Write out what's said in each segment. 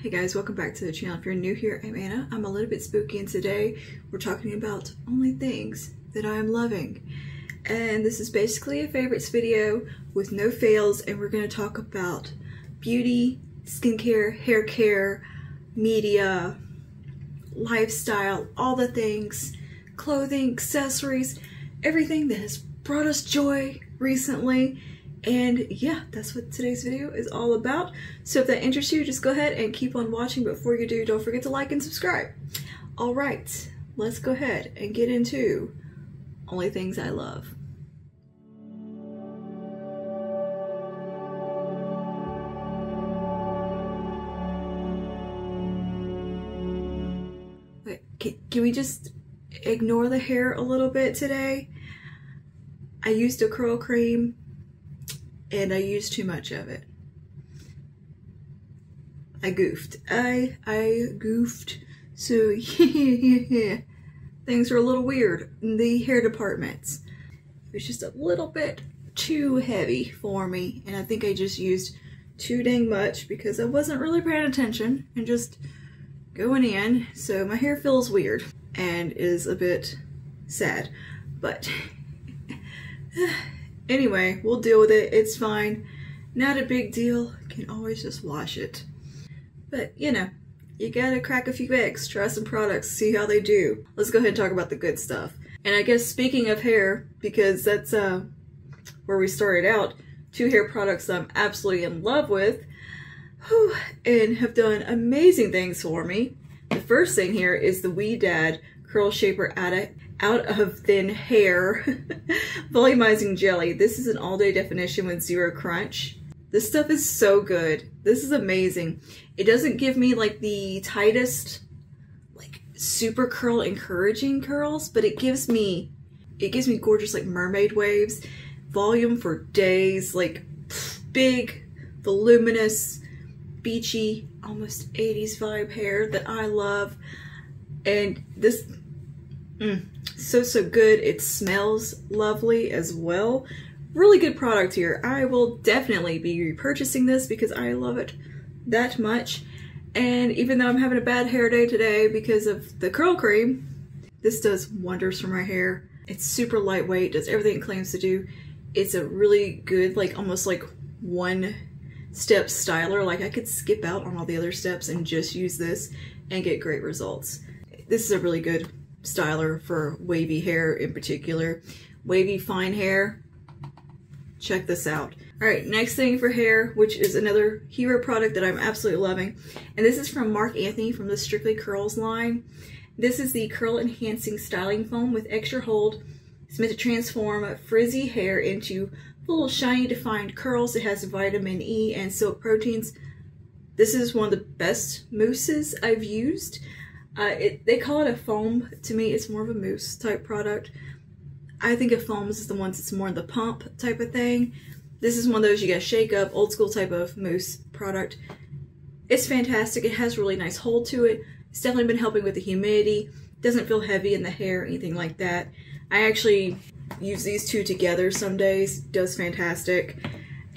Hey guys, welcome back to the channel. If you're new here, I'm Anna. I'm a little bit spooky, and today we're talking about only things that I'm loving. And this is basically a favorites video with no fails, and we're going to talk about beauty, skincare, hair care, media, lifestyle, all the things, clothing, accessories, everything that has brought us joy recently. And yeah, that's what today's video is all about. So if that interests you, just go ahead and keep on watching. But before you do, don't forget to like and subscribe. All right, let's go ahead and get into only things I love. Wait, can we just ignore the hair a little bit today? I used a curl cream and I used too much of it. I goofed. I goofed. So yeah, things are a little weird in the hair departments. It was just a little bit too heavy for me, and I think I just used too dang much because I wasn't really paying attention and just going in. So my hair feels weird and is a bit sad, but anyway, we'll deal with it. It's fine. Not a big deal. Can always just wash it. But, you know, you gotta crack a few eggs, try some products, see how they do. Let's go ahead and talk about the good stuff. And I guess speaking of hair, because that's where we started out, two hair products that I'm absolutely in love with, and have done amazing things for me. The first thing here is the Wee Dad Curl Shaper out of Thin Hair Volumizing Jelly. This is an all-day definition with zero crunch. This stuff is so good. This is amazing. It doesn't give me like the tightest, like super curl encouraging curls, but it gives me gorgeous like mermaid waves, volume for days, like big, voluminous, beachy, almost 80s vibe hair that I love. And this so good. It smells lovely as well. Really good product here. I will definitely be repurchasing this because I love it that much. And even though I'm having a bad hair day today because of the curl cream, this does wonders for my hair. It's super lightweight, does everything it claims to do. It's a really good, like almost like one step styler. Like I could skip out on all the other steps and just use this and get great results. This is a really good styler for wavy hair in particular. Wavy fine hair, check this out. All right, next thing for hair, which is another hero product that I'm absolutely loving. And this is from Mark Anthony from the Strictly Curls line. This is the Curl Enhancing Styling Foam with extra hold. It's meant to transform frizzy hair into full shiny defined curls. It has vitamin E and silk proteins. This is one of the best mousses I've used. They call it a foam. To me, it's more of a mousse type product. I think of foams as the ones that's more the pump type of thing. This is one of those you gotta shake up, old school type of mousse product. It's fantastic. It has really nice hold to it. It's definitely been helping with the humidity. Doesn't feel heavy in the hair or anything like that. I actually use these two together some days. Does fantastic.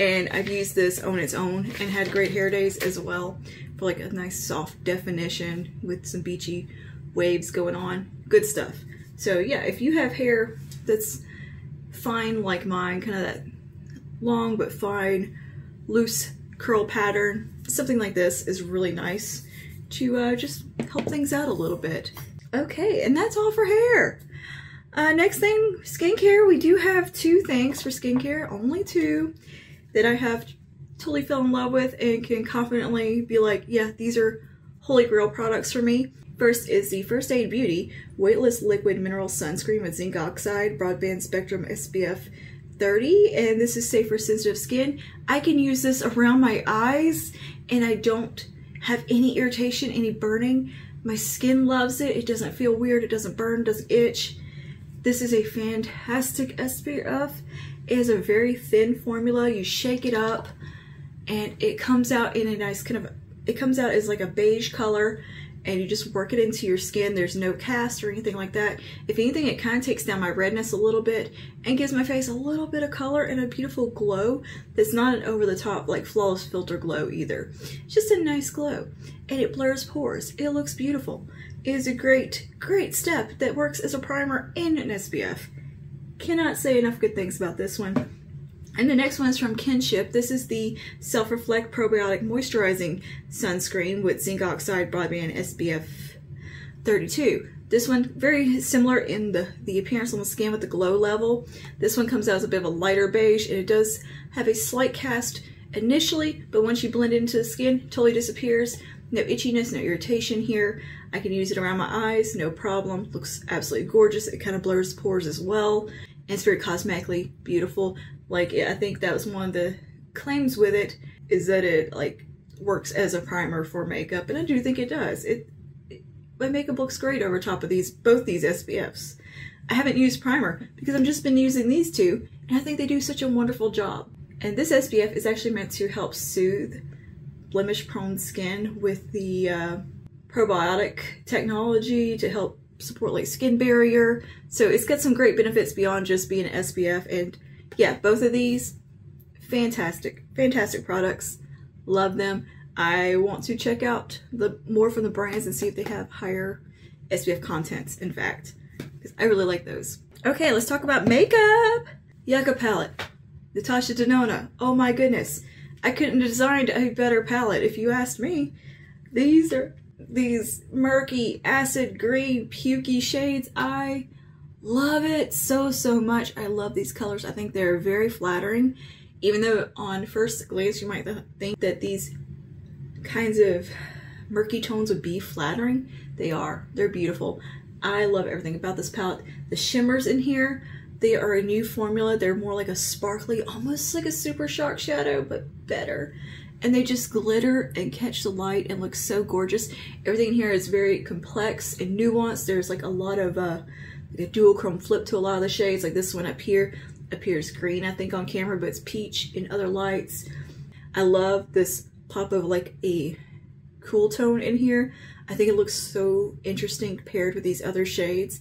And I've used this on its own and had great hair days as well for like a nice soft definition with some beachy waves going on. Good stuff. So yeah, if you have hair that's fine like mine, kind of that long but fine, loose curl pattern, something like this is really nice to just help things out a little bit. Okay, and that's all for hair. Next thing, skincare. We do have two things for skincare, only two, that I have totally fell in love with and can confidently be like, yeah, these are holy grail products for me. First is the First Aid Beauty Weightless Liquid Mineral Sunscreen with Zinc Oxide Broadband Spectrum SPF 30, and this is safe for sensitive skin. I can use this around my eyes and I don't have any irritation, any burning. My skin loves it. It doesn't feel weird. It doesn't burn, doesn't itch. This is a fantastic SPF. It is a very thin formula. You shake it up and it comes out in a nice kind of, it comes out as like a beige color, and you just work it into your skin. There's no cast or anything like that. If anything, it kind of takes down my redness a little bit and gives my face a little bit of color and a beautiful glow that's not an over-the-top like flawless filter glow either. It's just a nice glow, and it blurs pores. It looks beautiful. It is a great step that works as a primer and an SPF. Cannot say enough good things about this one. And the next one is from Kinship. This is the Self Reflect Probiotic Moisturizing Sunscreen with Zinc Oxide Broadband SPF 32. This one, very similar in the appearance on the skin with the glow level. This one comes out as a bit of a lighter beige, and it does have a slight cast initially, but once you blend it into the skin, it totally disappears. No itchiness, no irritation here. I can use it around my eyes, no problem. Looks absolutely gorgeous. It kind of blurs pores as well. And it's very cosmetically beautiful. Like, I think that was one of the claims with it, is that it like works as a primer for makeup, and I do think it does. My makeup looks great over top of both these SPFs. I haven't used primer because I've just been using these two, and I think they do such a wonderful job. And this SPF is actually meant to help soothe blemish-prone skin with the probiotic technology to help support like skin barrier. So it's got some great benefits beyond just being an SPF. And yeah, both of these, fantastic products. Love them. I want to check out more from the brands and see if they have higher SPF contents, in fact, because I really like those. Okay, let's talk about makeup. Yucca palette, Natasha Denona. Oh my goodness, I couldn't have designed a better palette if you asked me. These are these murky acid green pukey shades. I love it so much. I love these colors. I think they're very flattering, even though on first glance you might think that these kinds of murky tones would be flattering. They are. They're beautiful. I love everything about this palette. The shimmers in here, they are a new formula. They're more like a sparkly, almost like a Super Shock shadow, but better. And they just glitter and catch the light and look so gorgeous. Everything in here is very complex and nuanced. There's like a lot of like a dual chrome flip to a lot of the shades. Like this one up here appears green, I think, on camera, but it's peach in other lights. I love this pop of like a cool tone in here. I think it looks so interesting paired with these other shades.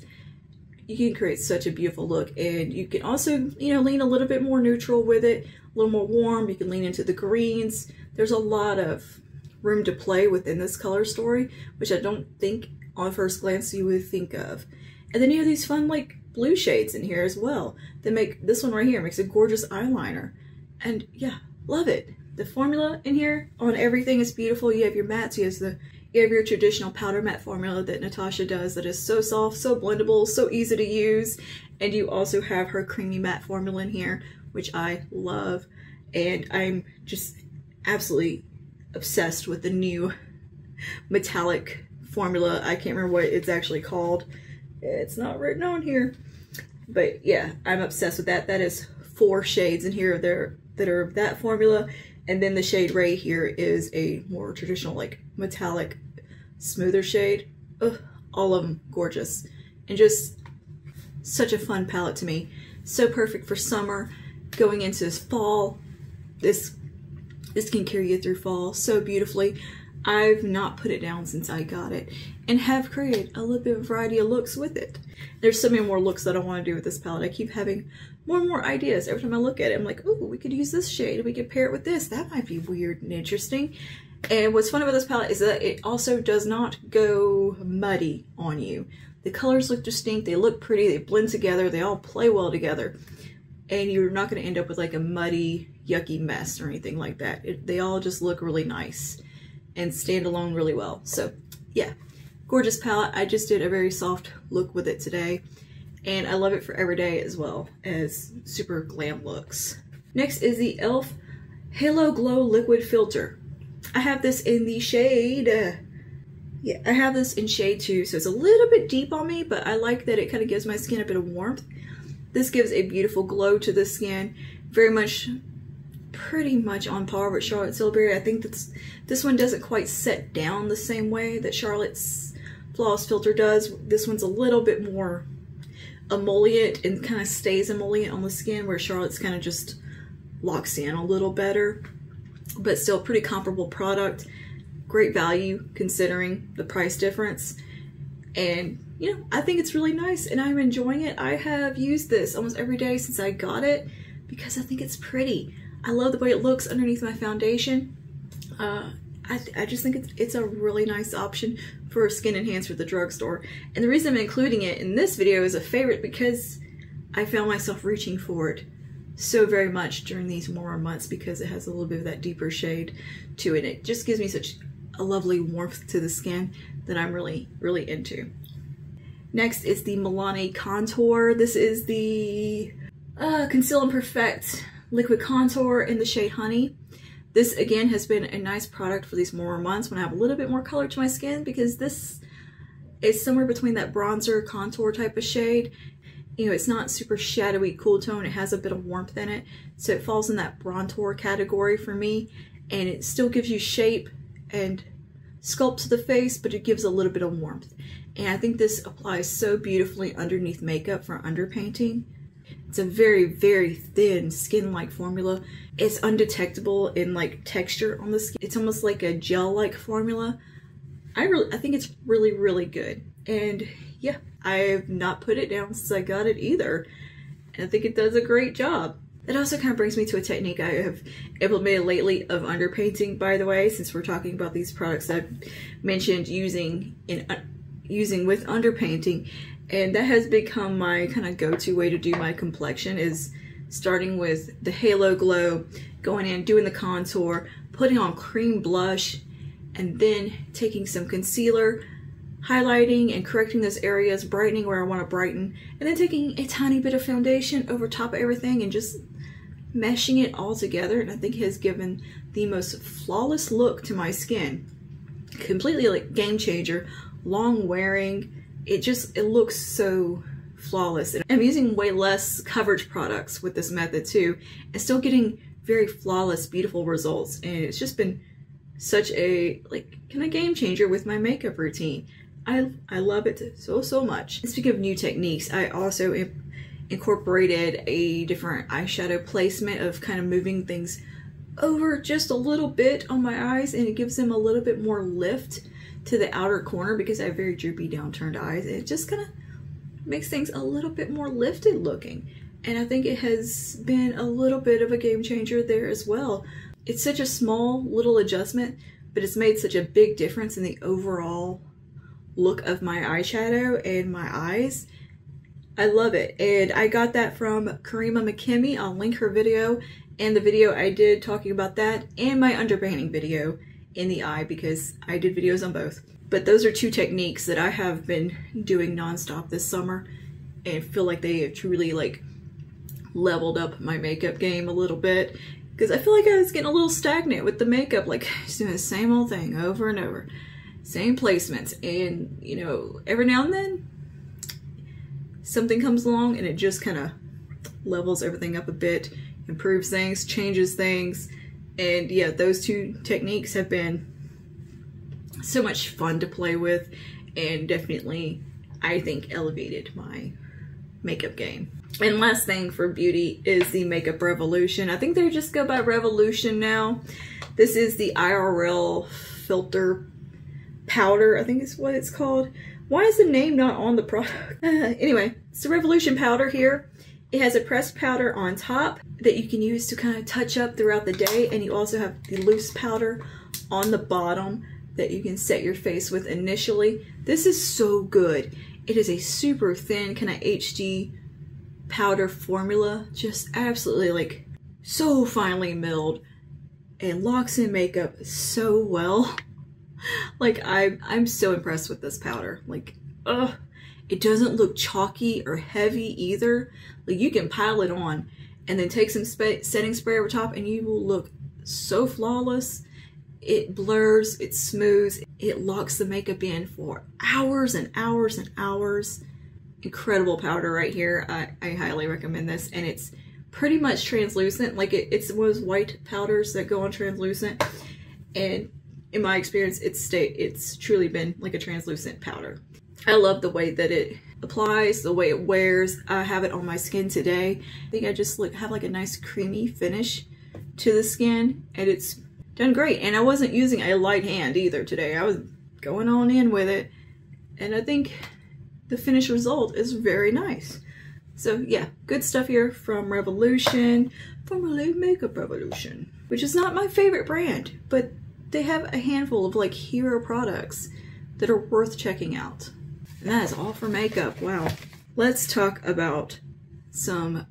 You can create such a beautiful look, and you can also, you know, lean a little bit more neutral with it, a little more warm. You can lean into the greens. There's a lot of room to play within this color story, which I don't think on first glance you would think of. And then you have these fun like blue shades in here as well that make this one right here makes a gorgeous eyeliner. And yeah, love it. The formula in here on everything is beautiful. You have your mattes, you have your traditional powder matte formula that Natasha does that is so soft, so blendable, so easy to use. And you also have her creamy matte formula in here, which I love. And I'm just absolutely obsessed with the new metallic formula. I can't remember what it's actually called. It's not written on here. But yeah, I'm obsessed with that. That is 4 shades in here that are that formula. And then the shade right here is a more traditional, like, metallic, smoother shade. Ugh, all of them gorgeous. And just such a fun palette to me. So perfect for summer, going into fall. This can carry you through fall so beautifully. I've not put it down since I got it, and have created a little bit of variety of looks with it. There's so many more looks that I want to do with this palette. I keep having more and more ideas. Every time I look at it, I'm like, oh, we could use this shade. We could pair it with this. That might be weird and interesting. And what's fun about this palette is that it also does not go muddy on you. The colors look distinct. They look pretty. They blend together. They all play well together. And you're not going to end up with like a muddy, yucky mess or anything like that. They all just look really nice and stand alone really well. So yeah, gorgeous palette. I just did a very soft look with it today, and I love it for everyday as well as super glam looks. Next is the e.l.f. Halo Glow Liquid Filter. I have this in the shade, yeah, I have this in shade 2, so it's a little bit deep on me, but I like that it kind of gives my skin a bit of warmth. This gives a beautiful glow to the skin, very much, pretty much on par with Charlotte Tilbury. I think this one doesn't quite set down the same way that Charlotte's Flawless Filter does. This one's a little bit more emollient and kind of stays emollient on the skin, where Charlotte's kind of just locks in a little better, but still pretty comparable product. great value considering the price difference. And you know, I think it's really nice and I'm enjoying it. I have used this almost every day since I got it because I think it's pretty. I love the way it looks underneath my foundation. I just think it's a really nice option for a skin enhancer at the drugstore. And the reason I'm including it in this video is a favorite because I found myself reaching for it so very much during these warmer months because it has a little bit of that deeper shade to it. It just gives me such a lovely warmth to the skin that I'm really, really into. Next is the Milani Contour. This is the Conceal and Perfect Liquid Contour in the shade Honey. This again has been a nice product for these warmer months when I have a little bit more color to my skin because this is somewhere between that bronzer contour type of shade. You know, it's not super shadowy cool tone. It has a bit of warmth in it. So it falls in that bronzer category for me. And it still gives you shape and sculpt to the face, but it gives a little bit of warmth. And I think this applies so beautifully underneath makeup for underpainting. It's a very, very thin skin-like formula. It's undetectable in like texture on the skin. It's almost like a gel-like formula. I think it's really, really good. And yeah, I've not put it down since I got it either. And I think it does a great job. It also kind of brings me to a technique I have implemented lately of underpainting, by the way, since we're talking about these products that I've mentioned using with underpainting. And that has become my kind of go-to way to do my complexion, is starting with the Halo Glow, going in, doing the contour, putting on cream blush, and then taking some concealer, highlighting and correcting those areas, brightening where I want to brighten, and then taking a tiny bit of foundation over top of everything and just meshing it all together. And I think it has given the most flawless look to my skin. Completely like game changer, long wearing. It looks so flawless. And I'm using way less coverage products with this method too, and still getting very flawless, beautiful results. And it's just been such a kind of game changer with my makeup routine. I love it so much. And speaking of new techniques, I also incorporated a different eyeshadow placement of kind of moving things over just a little bit on my eyes, and it gives them a little bit more lift to the outer corner because I have very droopy downturned eyes. And it just kind of makes things a little bit more lifted looking. And I think it has been a little bit of a game changer there as well. It's such a small little adjustment, but it's made such a big difference in the overall look of my eyeshadow and my eyes. I love it. And I got that from Karima McKimmy. I'll link her video and the video I did talking about that, and my underpainting video in the eye, because I did videos on both. But those are two techniques that I have been doing nonstop this summer, and feel like they have truly leveled up my makeup game a little bit, because I feel like I was getting a little stagnant with the makeup, just doing the same old thing over and over, same placements. And you know, every now and then something comes along and it just kind of levels everything up a bit, improves things, changes things. And yeah, those two techniques have been so much fun to play with, and definitely, I think, elevated my makeup game. And last thing for beauty is the Makeup Revolution. I think they just go by Revolution now. This is the IRL Filter Powder, I think is what it's called. Why is the name not on the product? Anyway, it's the Revolution powder here. It has a pressed powder on top that you can use to kind of touch up throughout the day, and you also have the loose powder on the bottom that you can set your face with initially. This is so good. It is a super thin kind of HD powder formula, just absolutely so finely milled, and locks in makeup so well. I'm so impressed with this powder. It doesn't look chalky or heavy either. You can pile it on and then take some setting spray over top and you will look so flawless. It blurs, it smooths, it locks the makeup in for hours and hours and hours. Incredible powder right here. I highly recommend this, and it's pretty much translucent. It's one of those white powders that go on translucent, and in my experience, it's truly been like a translucent powder. I love the way that it applies, the way it wears. I have it on my skin today. I think I just have a nice creamy finish to the skin, and it's done great. And I wasn't using a light hand either today. I was going on in with it. And I think the finished result is very nice. So yeah, good stuff here from Revolution, formerly Makeup Revolution, which is not my favorite brand, but they have a handful of like hero products that are worth checking out. And that is all for makeup. Wow. Let's talk about some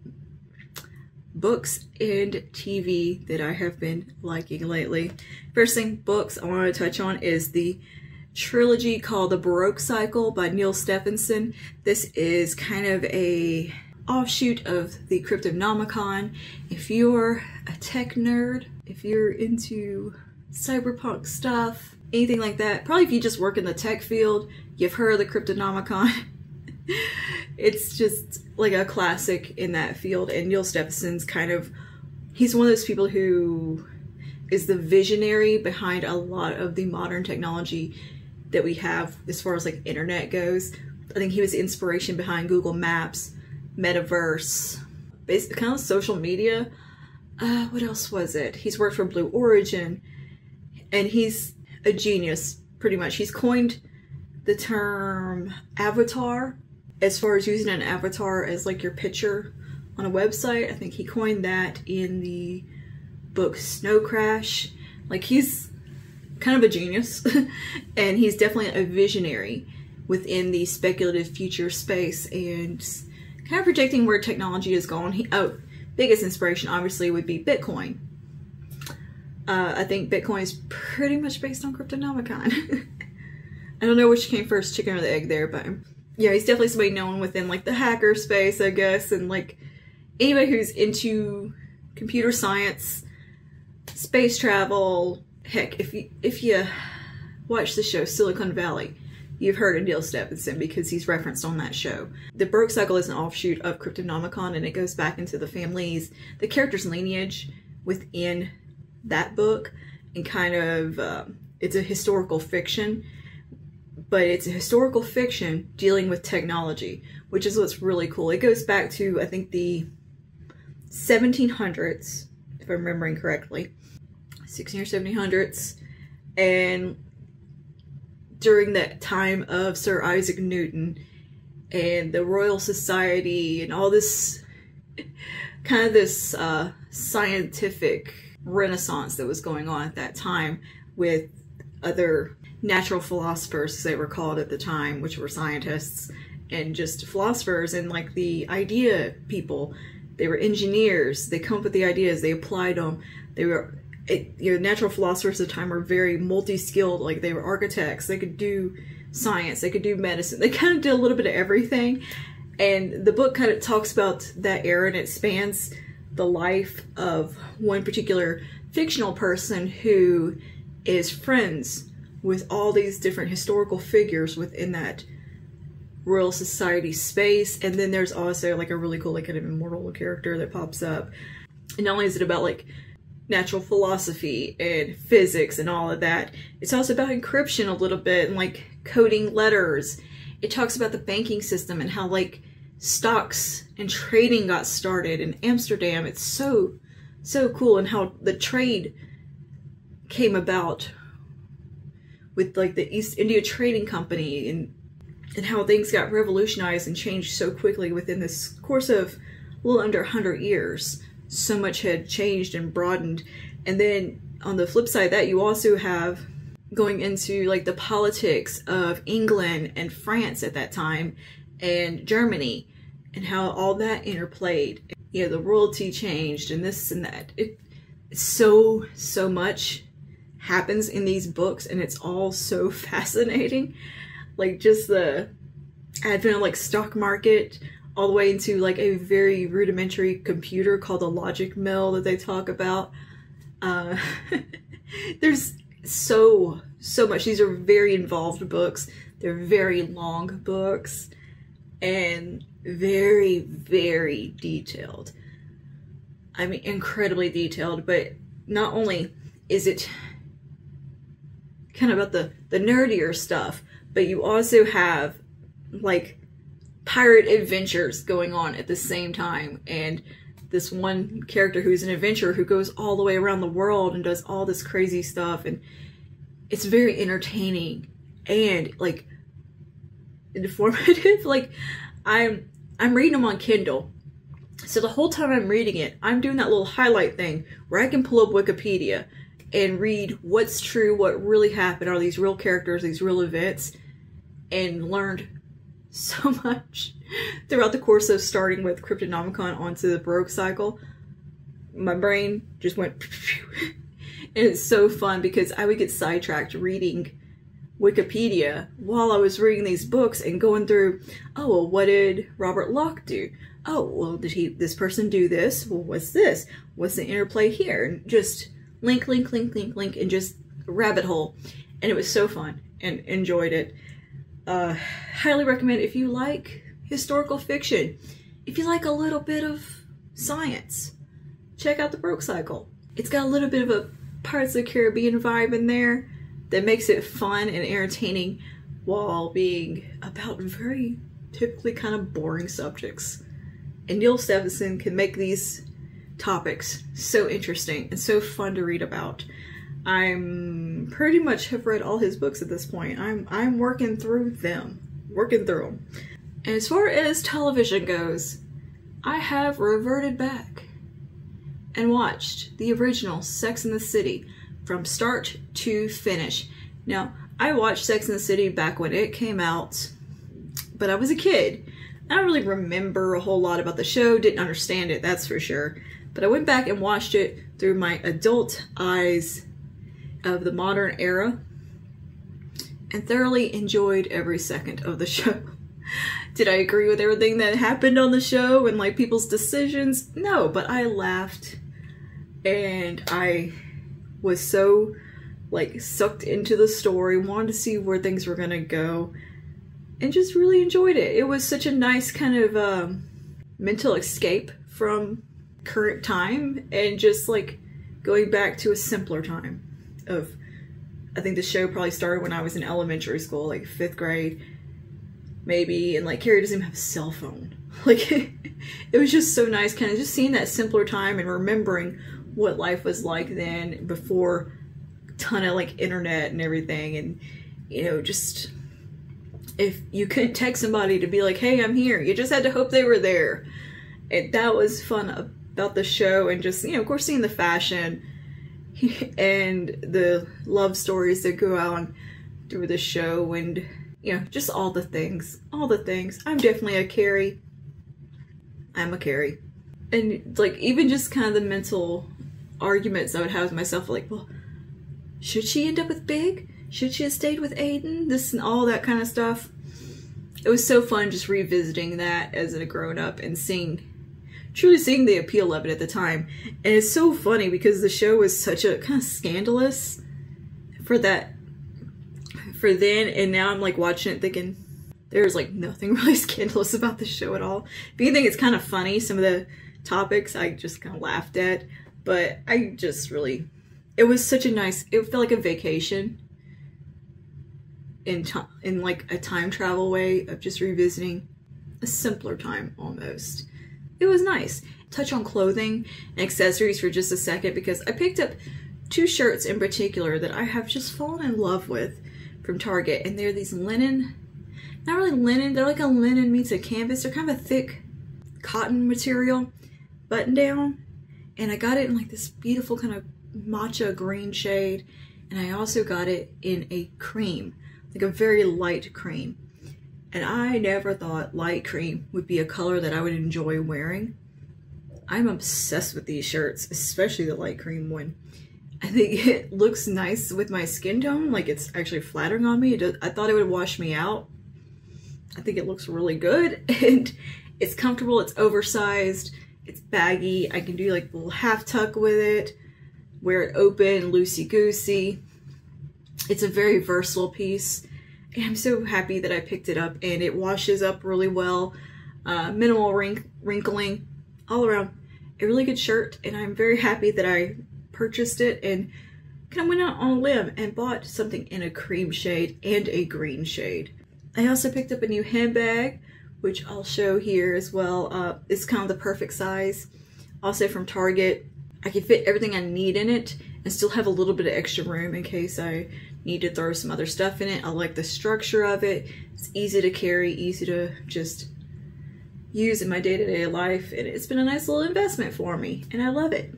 books and TV that I have been liking lately. First thing, books I want to touch on is the trilogy called The Baroque Cycle by Neil Stephenson. This is kind of a offshoot of the Cryptonomicon. If you're a tech nerd, if you're into cyberpunk stuff, anything like that, probably if you just work in the tech field, you've heard of the Cryptonomicon. It's just like a classic in that field, and Neil Stephenson's kind of, he's one of those people who is the visionary behind a lot of the modern technology that we have as far as like internet goes. I think he was the inspiration behind Google Maps, Metaverse, basically kind of social media. What else was it? He's worked for Blue Origin, and he's a genius, pretty much. He's coined the term avatar as far as using an avatar as like your picture on a website. I think he coined that in the book Snow Crash. Like, he's kind of a genius and he's definitely a visionary within the speculative future space and kind of projecting where technology is going. Biggest inspiration obviously would be Bitcoin. I think Bitcoin is pretty much based on Cryptonomicon. I don't know which came first, chicken or the egg there, but yeah, he's definitely somebody known within like the hacker space, I guess, and like anybody who's into computer science, space travel. Heck, if you watch the show Silicon Valley, you've heard of Neil Stephenson because he's referenced on that show. The Baroque Cycle is an offshoot of Cryptonomicon, and it goes back into the character's lineage within that book, and kind of it's a historical fiction, but it's a historical fiction dealing with technology, which is what's really cool. It goes back to, I think, the 1700s, if I'm remembering correctly, 16 or 1700s, and during that time of Sir Isaac Newton and the Royal Society and all this kind of this scientific renaissance that was going on at that time with other natural philosophers, as they were called at the time, which were scientists and just philosophers and like the idea people. They were engineers. They come up with the ideas. They applied them. They were, natural philosophers at the time were very multi-skilled. Like, they were architects. They could do science. They could do medicine. They kind of did a little bit of everything. And the book kind of talks about that era, and it spans the life of one particular fictional person who is friends with all these different historical figures within that Royal Society space. And then there's also like a really cool, like, kind of immortal character that pops up. And not only is it about like natural philosophy and physics and all of that, it's also about encryption a little bit and like coding letters. It talks about the banking system and how like stocks and trading got started in Amsterdam. It's so cool, and how the trade came about with like the East India Trading Company, and how things got revolutionized and changed so quickly within this course of a little under 100 years. So much had changed and broadened. And then on the flip side of that, you also have going into like the politics of England and France at that time, and Germany, and how all that interplayed. You know, the royalty changed and this and that. It's so much happens in these books, and it's all so fascinating. Like, just the advent of like stock market, all the way into like a very rudimentary computer called a logic mill that they talk about. There's so much. These are very involved books. They're very long books and very, very detailed. I mean, incredibly detailed. But not only is it kind of about the nerdier stuff, but you also have like pirate adventures going on at the same time, and this one character who's an adventurer who goes all the way around the world and does all this crazy stuff, and it's very entertaining and like informative. Like I'm reading them on Kindle, so the whole time I'm reading it, I'm doing that little highlight thing where I can pull up Wikipedia and read what's true, what really happened, are these real characters, these real events, and learned so much throughout the course of starting with Cryptonomicon onto the Baroque cycle. My brain just went and it's so fun because I would get sidetracked reading Wikipedia while I was reading these books and going through, oh, well, what did Robert Locke do? Oh, well, did this person do this? Well, what's this? What's the interplay here? And just link, and just rabbit hole. And it was so fun and enjoyed it. Highly recommend if you like historical fiction. If you like a little bit of science, check out the Baroque cycle. It's got a little bit of a Pirates of the Caribbean vibe in there that makes it fun and entertaining while being about very typically kind of boring subjects. And Neil Stephenson can make these topics so interesting and so fun to read about. I'm pretty much have read all his books at this point. I'm working through them. And as far as television goes, I have reverted back and watched the original Sex and the City from start to finish. Now, I watched Sex and the City back when it came out, but I was a kid. I don't really remember a whole lot about the show, didn't understand it, that's for sure. But I went back and watched it through my adult eyes of the modern era and thoroughly enjoyed every second of the show. Did I agree with everything that happened on the show and like people's decisions? No, but I laughed and I was so like sucked into the story, wanted to see where things were gonna go, and just really enjoyed it. It was such a nice kind of mental escape from current time and just like going back to a simpler time of, I think the show probably started when I was in elementary school, like 5th grade maybe, and like Carrie doesn't even have a cell phone. Like it was just so nice kind of just seeing that simpler time and remembering what life was like then before a ton of like internet and everything. And you know, just if you couldn't text somebody to be like, hey, I'm here, you just had to hope they were there. And that was fun about the show, and just, you know, of course, seeing the fashion and the love stories that go on through the show, and you know, just all the things. I'm definitely a Carrie. I'm a Carrie. And like even just kind of the mental arguments I would have with myself, like, well, should she end up with Big? Should she have stayed with Aiden? This and all that kind of stuff. It was so fun just revisiting that as a grown-up and truly seeing the appeal of it at the time. And it's so funny because the show was such a kind of scandalous for then, and now I'm like watching it thinking there's like nothing really scandalous about the show at all. If you think it's kind of funny, some of the topics I just kind of laughed at, but I just really, it was such a nice, it felt like a vacation in like a time travel way of just revisiting a simpler time almost. It was nice. Touch on clothing and accessories for just a second, because I picked up 2 shirts in particular that I have just fallen in love with from Target, and they're these linen, not really linen, they're like a linen meets a canvas. They're kind of a thick cotton material button down, and I got it in like this beautiful kind of matcha green shade, and I also got it in a cream, like a very light cream. And I never thought light cream would be a color that I would enjoy wearing. I'm obsessed with these shirts, especially the light cream one. I think it looks nice with my skin tone, like it's actually flattering on me. I thought it would wash me out. I think it looks really good, and it's comfortable, it's oversized, it's baggy. I can do like a little half tuck with it, wear it open, loosey-goosey. It's a very versatile piece. And I'm so happy that I picked it up, and it washes up really well. Minimal wrinkling, all around. A really good shirt, and I'm very happy that I purchased it and kind of went out on a limb and bought something in a cream shade and a green shade. I also picked up a new handbag, which I'll show here as well. It's kind of the perfect size. Also from Target. I can fit everything I need in it and still have a little bit of extra room in case I need to throw some other stuff in it. I like the structure of it. It's easy to carry, easy to just use in my day-to-day life, and it's been a nice little investment for me, and I love it.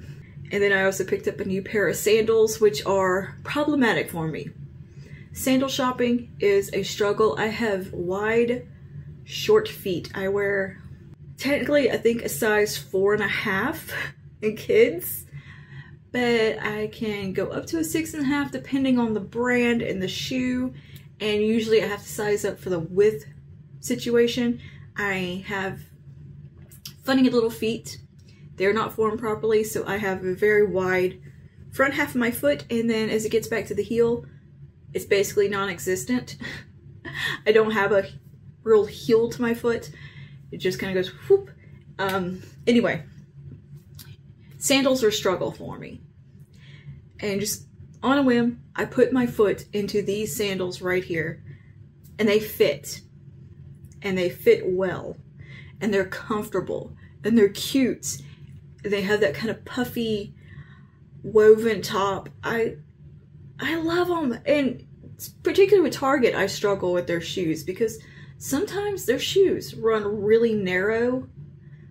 And then I also picked up a new pair of sandals, which are problematic for me. Sandal shopping is a struggle. I have wide, short feet. I wear, technically, I think a size 4.5 in kids, but I can go up to a 6.5 depending on the brand and the shoe, and usually I have to size up for the width situation. I have funny little feet. They're not formed properly, so I have a very wide front half of my foot, and then as it gets back to the heel, it's basically non-existent. I don't have a real heel to my foot. It just kind of goes whoop. Anyway, sandals are a struggle for me. And just on a whim, I put my foot into these sandals right here, and they fit. And they fit well. And they're comfortable. And they're cute. They have that kind of puffy woven top. I love them. And particularly with Target, I struggle with their shoes because sometimes their shoes run really narrow,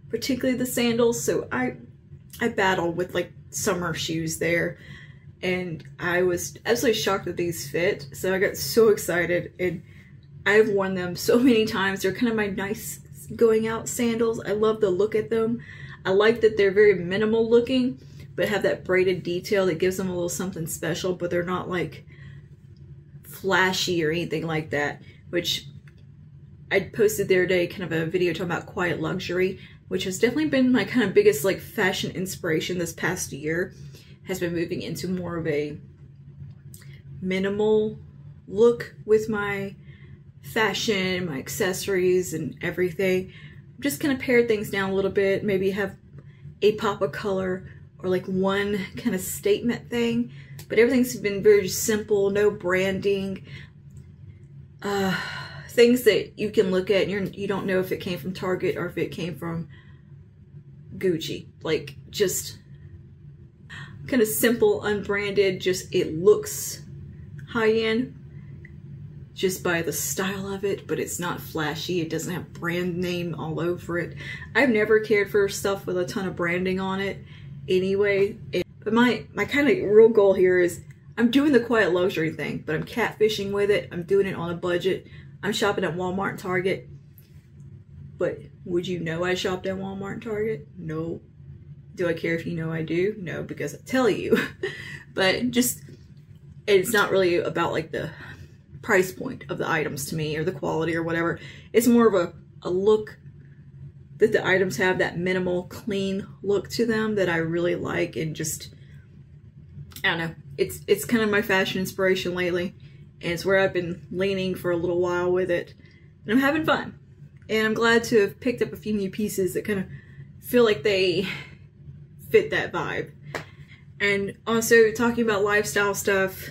particularly the sandals. So I battle with like summer shoes there, and I was absolutely shocked that these fit. So I got so excited, and I've worn them so many times. They're kind of my nice going out sandals. I love the look at them. I like that they're very minimal looking, but have that braided detail that gives them a little something special, but they're not like flashy or anything like that, which I posted the other day, kind of a video talking about quiet luxury, which has definitely been my kind of biggest like fashion inspiration this past year, has been moving into more of a minimal look with my fashion, my accessories and everything. Just kind of pare things down a little bit, maybe have a pop of color or like one kind of statement thing, but everything's been very simple, no branding, things that you can look at and you don't know if it came from Target or if it came from Gucci. Like just kind of simple, unbranded, just it looks high-end just by the style of it, but it's not flashy. It doesn't have brand name all over it. I've never cared for stuff with a ton of branding on it anyway. But my kind of real goal here is I'm doing the quiet luxury thing, but I'm catfishing with it. I'm doing it on a budget. I'm shopping at Walmart and Target. But would you know I shopped at Walmart and Target? No. Do I care if you know I do? No, because I tell you. But just, it's not really about like the price point of the items to me or the quality or whatever. It's more of a look that the items have, that minimal, clean look to them that I really like, and just, I don't know. It's kind of my fashion inspiration lately, and it's where I've been leaning for a little while with it, and I'm having fun. And I'm glad to have picked up a few new pieces that kind of feel like they fit that vibe. And also, talking about lifestyle stuff,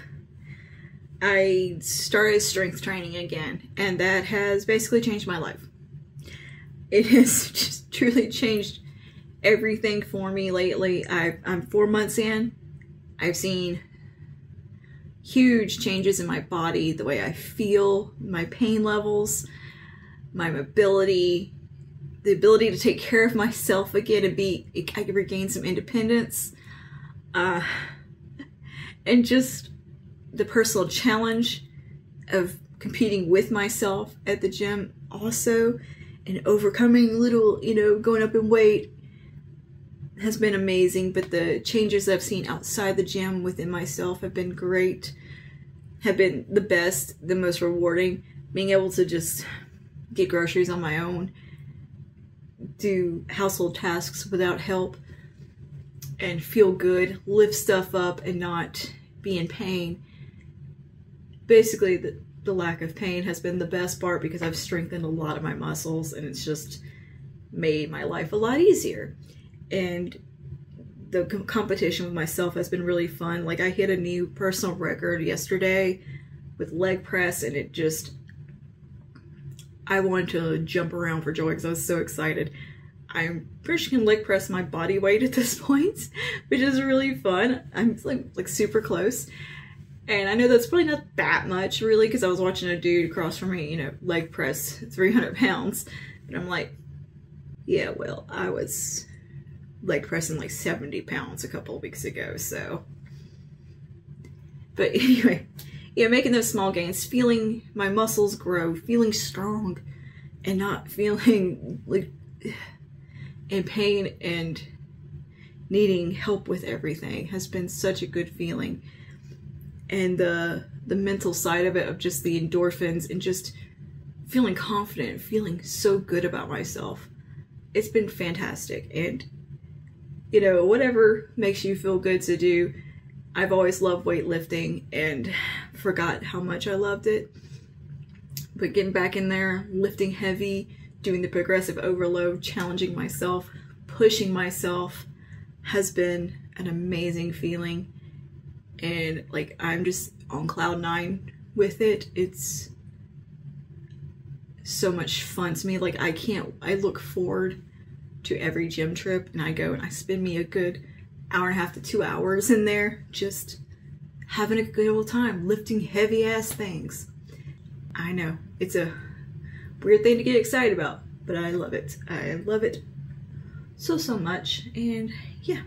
I started strength training again, and that has basically changed my life. It has just truly changed everything for me lately. I'm 4 months in. I've seen huge changes in my body, the way I feel, my pain levels, my mobility, the ability to take care of myself again and I can regain some independence. And just the personal challenge of competing with myself at the gym also, and overcoming little, going up in weight has been amazing. But the changes I've seen outside the gym within myself have been great, have been the best, the most rewarding. Being able to just get groceries on my own, do household tasks without help, and feel good, lift stuff up and not be in pain. Basically, the lack of pain has been the best part because I've strengthened a lot of my muscles, and it's just made my life a lot easier. And the competition with myself has been really fun. Like, I hit a new personal record yesterday with leg press, and it just, I wanted to jump around for joy because I was so excited. I'm pretty sure I can leg press my body weight at this point, which is really fun. I'm like super close. And I know that's probably not that much really, because I was watching a dude across from me, you know, leg press 300 pounds. But I'm like, yeah, well, I was leg pressing like 70 pounds a couple of weeks ago, so. But anyway, yeah, making those small gains, feeling my muscles grow, feeling strong, and not feeling like in pain and needing help with everything has been such a good feeling. And the mental side of it, of just the endorphins and just feeling confident, feeling so good about myself, it's been fantastic. And you know, whatever makes you feel good to do. I've always loved weightlifting and forgot how much I loved it. But getting back in there, lifting heavy, doing the progressive overload, challenging myself, pushing myself has been an amazing feeling. And like, I'm just on cloud 9 with it. It's so much fun to me. Like, I look forward to every gym trip, and I go and I spend me a good hour and a half to 2 hours in there just having a good old time lifting heavy ass things. I know it's a weird thing to get excited about, but I love it. I love it so much. And yeah,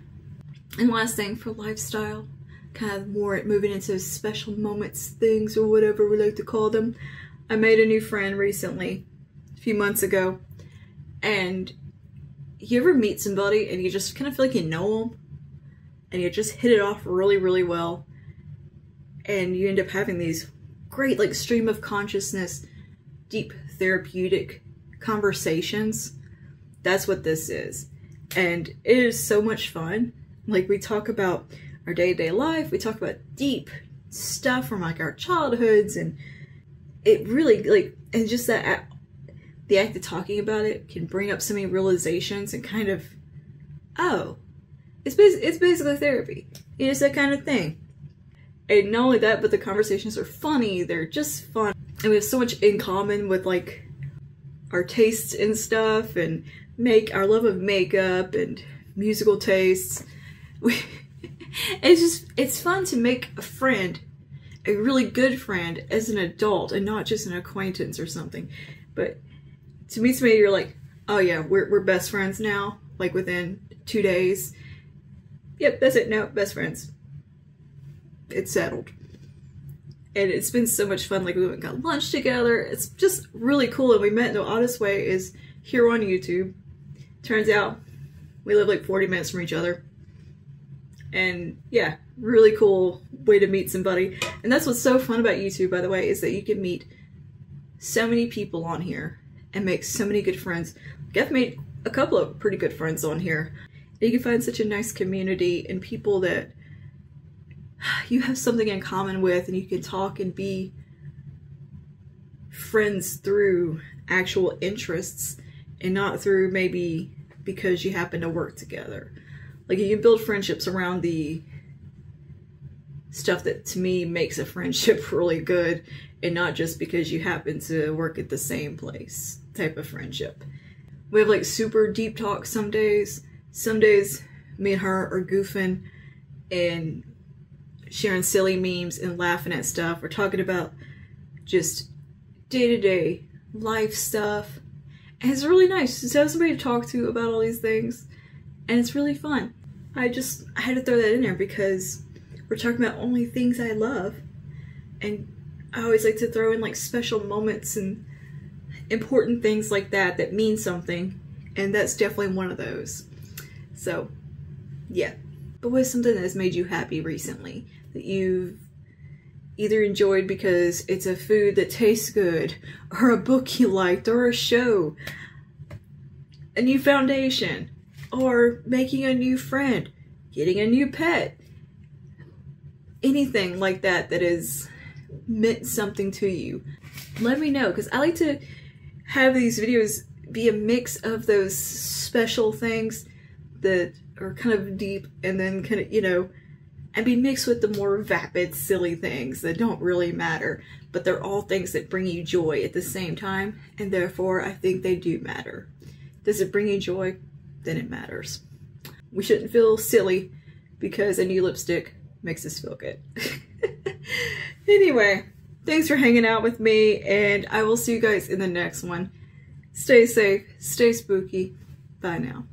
and last thing for lifestyle, kind of more moving into special moments things, or whatever we like to call them. I made a new friend recently, a few months ago, and you ever meet somebody and you just kind of feel like you know them, and you just hit it off really well, and you end up having these great like stream of consciousness, deep therapeutic conversations? That's what this is. And it is so much fun. Like, we talk about our day-to-day life, we talk about deep stuff from like our childhoods, and it really like, and just that the act of talking about it can bring up so many realizations and kind of, oh, it's basically therapy. It's that kind of thing. And not only that, but the conversations are funny. They're just fun. And we have so much in common with like our tastes and stuff, and our love of makeup and musical tastes. It's fun to make a friend, a really good friend, as an adult and not just an acquaintance or something. But to meet somebody, you're like, oh yeah, we're best friends now, like within 2 days. Yep, that's it. No, best friends. It's settled. And it's been so much fun. Like, we went and got lunch together. It's just really cool. And we met in the oddest way is here on YouTube. Turns out we live like 40 minutes from each other. And yeah, really cool way to meet somebody. And that's what's so fun about YouTube, by the way, is that you can meet so many people on here and make so many good friends. Like, I've made a couple of pretty good friends on here. And you can find such a nice community and people that you have something in common with, and you can talk and be friends through actual interests and not through maybe because you happen to work together. Like, you can build friendships around the stuff that to me makes a friendship really good, and not just because you happen to work at the same place type of friendship. We have like super deep talks some days. Some days me and her are goofing and sharing silly memes and laughing at stuff. We're talking about just day-to-day life stuff. And it's really nice to have somebody to talk to about all these things. And it's really fun. I had to throw that in there because we're talking about only things I love. And I always like to throw in like special moments and important things like that mean something. And that's definitely one of those. So, yeah. But what's something that has made you happy recently? That you've either enjoyed because it's a food that tastes good, or a book you liked, or a show, a new foundation, or making a new friend, getting a new pet, anything like that that has meant something to you. Let me know, because I like to have these videos be a mix of those special things that are kind of deep, and then kind of, you know, and be mixed with the more vapid, silly things that don't really matter, but they're all things that bring you joy at the same time, and therefore I think they do matter. Does it bring you joy? then it matters. We shouldn't feel silly because a new lipstick makes us feel good. Anyway, thanks for hanging out with me, and I will see you guys in the next one. Stay safe, stay spooky. Bye now.